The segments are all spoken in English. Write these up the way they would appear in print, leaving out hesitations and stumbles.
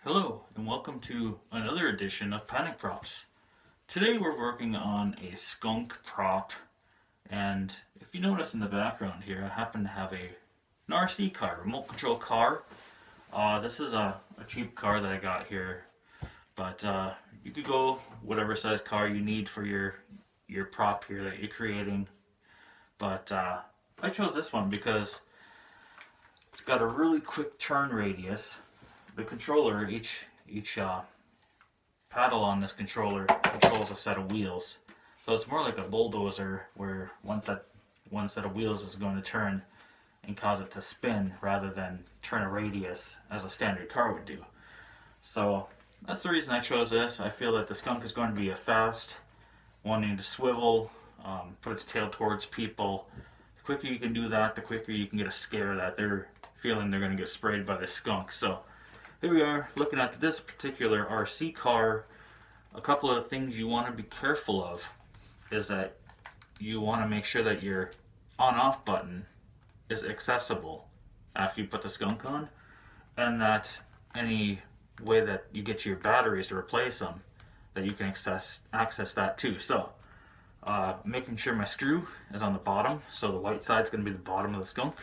Hello, and welcome to another edition of Panic Props. Today we're working on a skunk prop, and if you notice in the background here, I happen to have an RC car, remote control car. This is a cheap car that I got here, but you could go whatever size car you need for your prop here that you're creating. But I chose this one because it's got a really quick turn radius. The controller, each paddle on this controller controls a set of wheels. So it's more like a bulldozer where one set of wheels is going to turn and cause it to spin rather than turn a radius as a standard car would do. So that's the reason I chose this. I feel that the Skunk is going to be a fast, wanting to swivel, put its tail towards people. The quicker you can do that, the quicker you can get a scare that they're feeling they're going to get sprayed by the Skunk. So here we are looking at this particular RC car. A couple of things you want to be careful of is that you want to make sure that your on-off button is accessible after you put the Skunk on, and that any way that you get your batteries to replace them, that you can access that too. So making sure my screw is on the bottom, so the white side is going to be the bottom of the Skunk.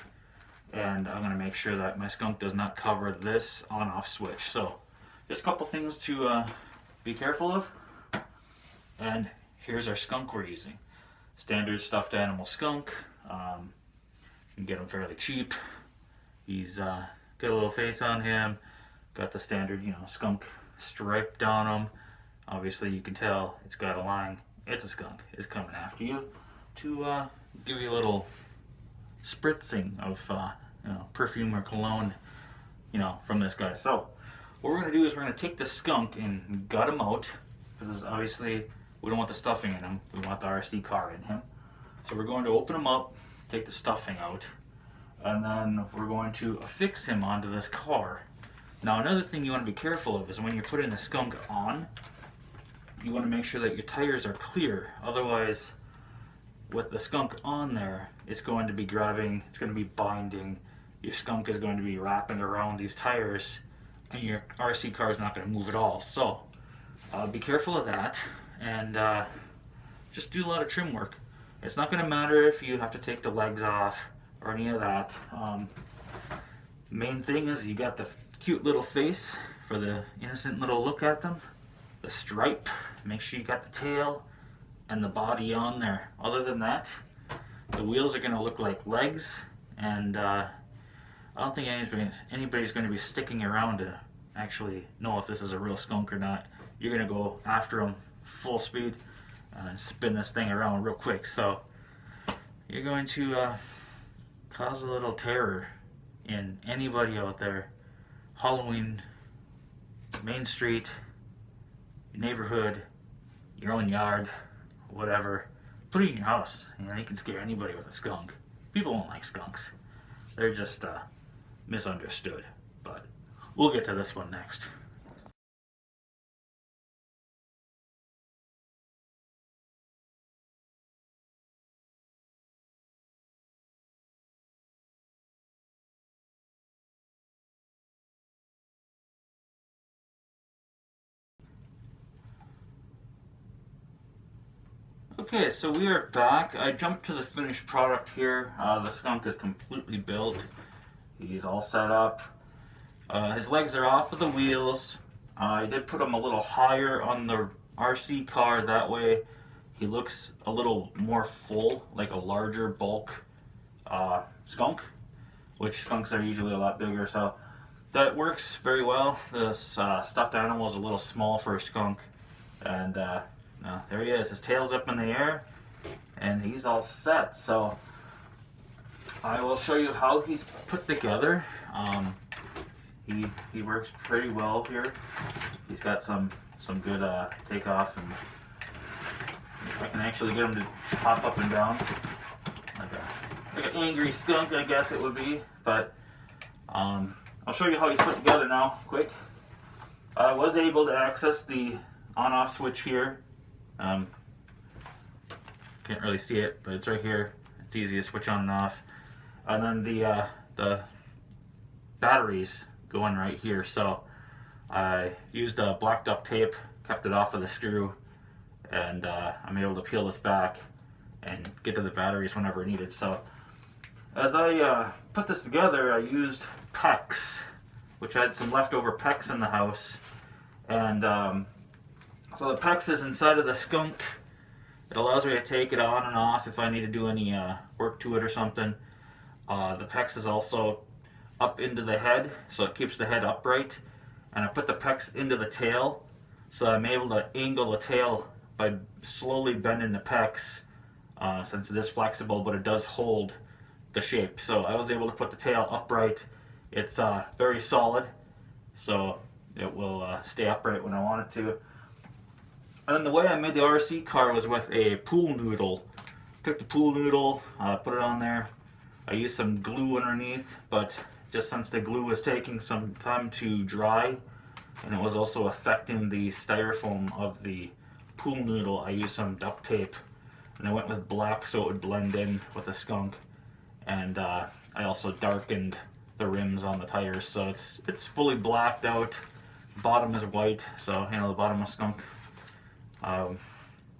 And I'm going to make sure that my Skunk does not cover this on-off switch. So just a couple things to be careful of. And here's our Skunk we're using. Standard stuffed animal Skunk. You can get him fairly cheap. He's got a little face on him. Got the standard, Skunk stripe on him. Obviously you can tell it's got a line. It's a Skunk. It's coming after you to give you a little spritzing of perfume or cologne from this guy. So what we're going to do is we're going to take the Skunk and gut him out, because obviously we don't want the stuffing in him, we want the RC car in him. So we're going to open him up, take the stuffing out, and then we're going to affix him onto this car. Now another thing you want to be careful of is when you're putting the Skunk on, you want to make sure that your tires are clear. Otherwise, with the Skunk on there, it's going to be grabbing, it's going to be binding. Your Skunk is going to be wrapping around these tires, and your RC car is not going to move at all. So be careful of that, and just do a lot of trim work. It's not going to matter if you have to take the legs off or any of that. Main thing is you got the cute little face for the innocent little look at them. The stripe, make sure you got the tail and the body on there. Other than that, the wheels are going to look like legs, and I don't think anybody's going to be sticking around to actually know if this is a real Skunk or not. You're going to go after them full speed and spin this thing around real quick. So you're going to cause a little terror in anybody out there. Halloween, Main Street, your neighborhood, your own yard, whatever. Put it in your house. You can scare anybody with a Skunk. People don't like Skunks. They're just misunderstood. But we'll get to this one next. Okay, so we are back. I jumped to the finished product here. The Skunk is completely built. He's all set up. His legs are off of the wheels. I did put him a little higher on the RC car. That way he looks a little more full, like a larger bulk Skunk, which Skunks are usually a lot bigger. So that works very well. This stuffed animal is a little small for a Skunk. And there he is. His tail's up in the air, and he's all set. So I will show you how he's put together. He works pretty well here. He's got some good takeoff, and I can actually get him to hop up and down like an angry Skunk, I guess it would be. But I'll show you how he's put together now, quick. I was able to access the on-off switch here. Can't really see it, but it's right here. It's easy to switch on and off. And then the batteries going right here. So I used black duct tape, kept it off of the screw, and I'm able to peel this back and get to the batteries whenever needed. So as I put this together, I used PEX, which I had some leftover PEX in the house. And so the PEX is inside of the Skunk. It allows me to take it on and off if I need to do any work to it or something. The PEX is also up into the head, so it keeps the head upright. And I put the PEX into the tail, so I'm able to angle the tail by slowly bending the PEX, since it is flexible, but it does hold the shape. So I was able to put the tail upright. It's very solid, so it will stay upright when I want it to. And then the way I made the RC car was with a pool noodle. Took the pool noodle, put it on there. I used some glue underneath, but just since the glue was taking some time to dry, and it was also affecting the styrofoam of the pool noodle, I used some duct tape. And I went with black so it would blend in with the Skunk. And I also darkened the rims on the tires, so it's fully blacked out. Bottom is white, so you know the bottom of Skunk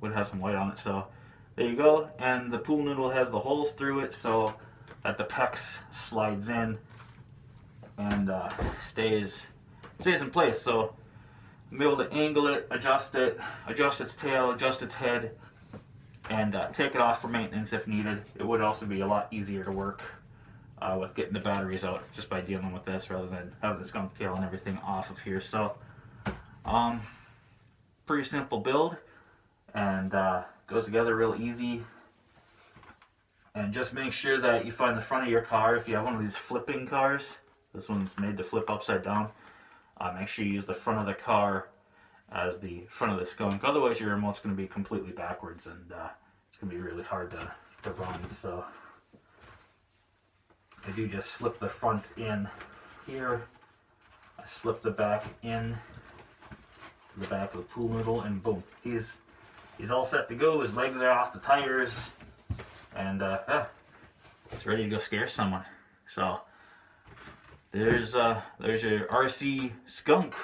would have some white on it. So there you go. And the pool noodle has the holes through it so that the PEX slides in and stays in place. So I'm able to angle it, adjust its tail, adjust its head, and take it off for maintenance if needed. It would also be a lot easier to work with getting the batteries out just by dealing with this rather than having the Skunk tail and everything off of here. So pretty simple build, and goes together real easy. And just make sure that you find the front of your car. If you have one of these flipping cars, this one's made to flip upside down, make sure you use the front of the car as the front of the Skunk. Otherwise your remote's going to be completely backwards, and it's going to be really hard to run. So I do just slip the front in here. I slip the back in to the back of the pool noodle, and boom, he's all set to go. His legs are off the tires, and it's ready to go scare someone. So there's your RC Skunk.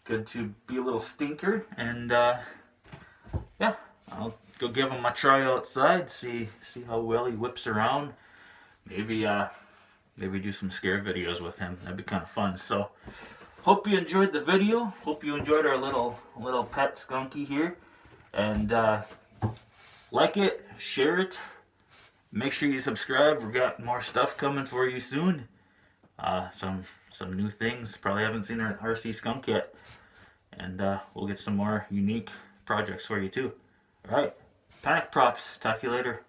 Good to be a little stinker, and yeah, I'll go give him a try outside, see how well he whips around. Maybe do some scare videos with him. That'd be kind of fun. So hope you enjoyed the video. Hope you enjoyed our little pet Skunky here, and like it, share it, make sure you subscribe. We've got more stuff coming for you soon. Some new things. Probably haven't seen our RC Skunk yet. And we'll get some more unique projects for you too. Alright, Panic Props. Talk to you later.